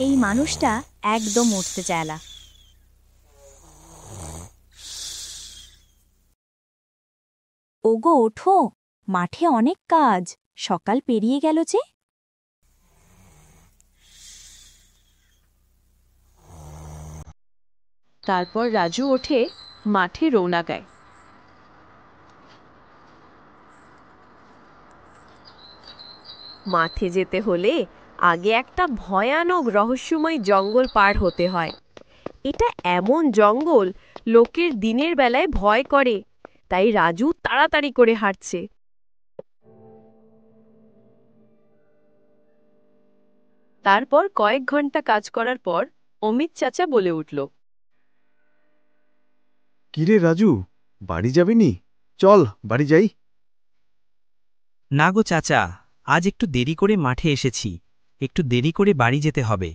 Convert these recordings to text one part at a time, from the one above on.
এই মানুষটা একদম উঠতে চায় না। ওগো ওঠো, মাঠে অনেক কাজ, সকাল পেরিয়ে গেল যে। তারপর রাজু ওঠে, মাঠে রওনা দেয়। মাঠে যেতে হলে আগে একটা ভয়ানক রহস্যময় জঙ্গল পার হতে হয়। এটা এমন জঙ্গল লোকের দিনের বেলায় ভয় করে, তাই রাজু তাড়াতাড়ি করে হাঁটছে। তারপর কয়েক ঘন্টা কাজ করার পর অমিত চাচা বলে উঠল, কিরে রাজু, বাড়ি যাবিনি? চল বাড়ি যাই। না গো চাচা, আজ একটু দেরি করে মাঠে এসেছি, একটু দেরি করে বাড়ি যেতে হবে।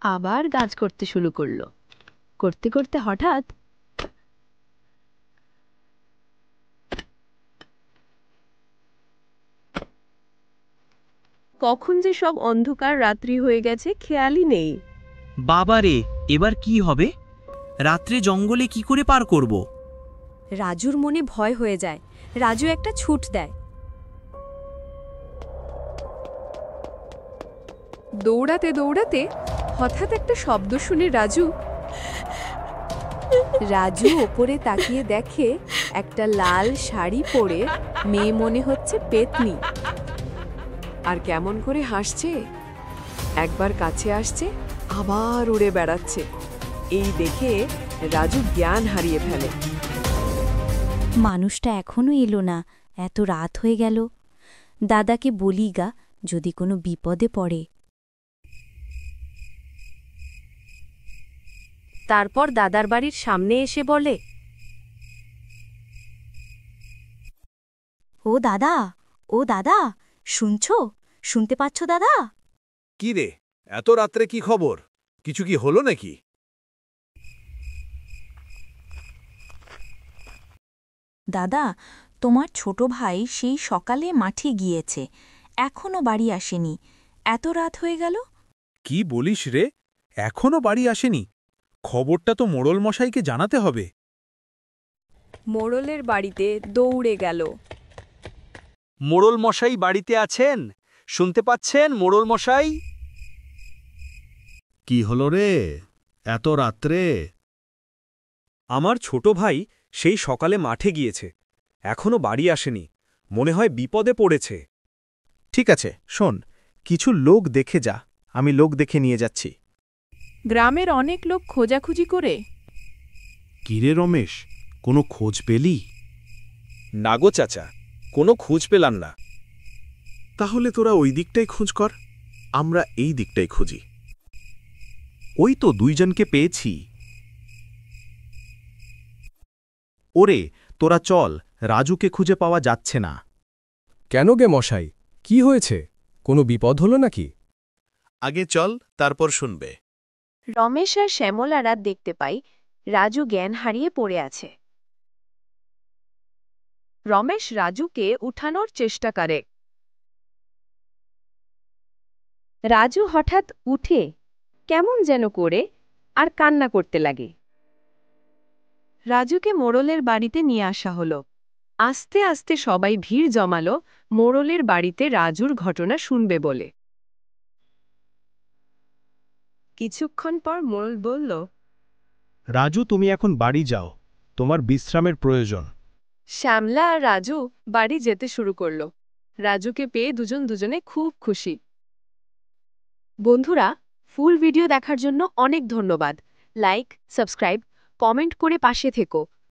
আবার কাজ করতে শুরু করলো। করতে করতে হঠাৎ কখন যে সব অন্ধকার রাত্রি হয়ে গেছে খেয়ালই নেই। বাবারে, এবার কি হবে? রাত্রে জঙ্গলে কি করে পার করব? রাজুর মনে ভয় হয়ে যায়। রাজু একটা ছুট দেয়। দৌড়াতে দৌড়াতে হঠাৎ একটা শব্দ শুনে রাজু ওপরে তাকিয়ে দেখে একটা লাল শাড়ি পরে মেয়ে, মনে হচ্ছে পেতনি। আর কেমন করে হাসছে, একবার কাছে আসছে আবার উড়ে বেড়াচ্ছে। এই দেখে রাজু জ্ঞান হারিয়ে ফেলে। মানুষটা এখনো এলো না, এত রাত হয়ে গেল। দাদাকে বলি গা, যদি কোনো বিপদে পড়ে। তারপর দাদার বাড়ির সামনে এসে বলে, ও দাদা, ও দাদা, শুনছো? শুনতে পাচ্ছ দাদা? কি রে, এত রাত্রে কি খবর? কিছু কি হলো নাকি? দাদা, তোমার ছোট ভাই সেই সকালে মাঠে গিয়েছে, এখনো বাড়ি আসেনি। এত রাত হয়ে গেল। কি বলিস রে, এখনো বাড়ি আসেনি? খবরটা তো মোড়ল মশাইকে জানাতে হবে। মোড়লের বাড়িতে দৌড়ে গেল। মোড়ল মশাই বাড়িতে আছেন? শুনতে পাচ্ছেন মোড়ল মশাই? কি হলো রে, এত রাত্রে? আমার ছোট ভাই সেই সকালে মাঠে গিয়েছে, এখনো বাড়ি আসেনি, মনে হয় বিপদে পড়েছে। ঠিক আছে, শোন, কিছু লোক দেখে যা, আমি লোক দেখে নিয়ে যাচ্ছি। গ্রামের অনেক লোক খোঁজাখুঁজি করে। কিরে রমেশ, কোনো খোঁজ পেলি? না গো চাচা, কোনো খোঁজ পেলাম না। তাহলে তোরা ওই দিকটাই খোঁজ কর, আমরা এই দিকটাই খুঁজি। ওই তো দুইজনকে পেয়েছি। ওরে, তোরা চল, রাজুকে খুঁজে পাওয়া যাচ্ছে না। কেন গে মশাই, কি হয়েছে? কোনো বিপদ হলো নাকি? আগে চল, তারপর শুনবে। রমেশ আর শ্যামলারা দেখতে পাই রাজু জ্ঞান হারিয়ে পড়ে আছে। রমেশ রাজুকে উঠানোর চেষ্টা করে। রাজু হঠাৎ উঠে কেমন যেন করে আর কান্না করতে লাগে। রাজুকে মোড়লের বাড়িতে নিয়ে আসা হলো। আস্তে আস্তে সবাই ভিড় জমালো মোড়লের বাড়িতে রাজুর ঘটনা শুনবে বলে। কিছুক্ষণ পর মোড়ল বলল, রাজু, তুমি এখন বাড়ি যাও, তোমার বিশ্রামের প্রয়োজন। শ্যামলা আর রাজু বাড়ি যেতে শুরু করল। রাজুকে পেয়ে দুজন দুজনে খুব খুশি। বন্ধুরা, ফুল ভিডিও দেখার জন্য অনেক ধন্যবাদ। লাইক, সাবস্ক্রাইব, কমেন্ট করে পাশে থেকো।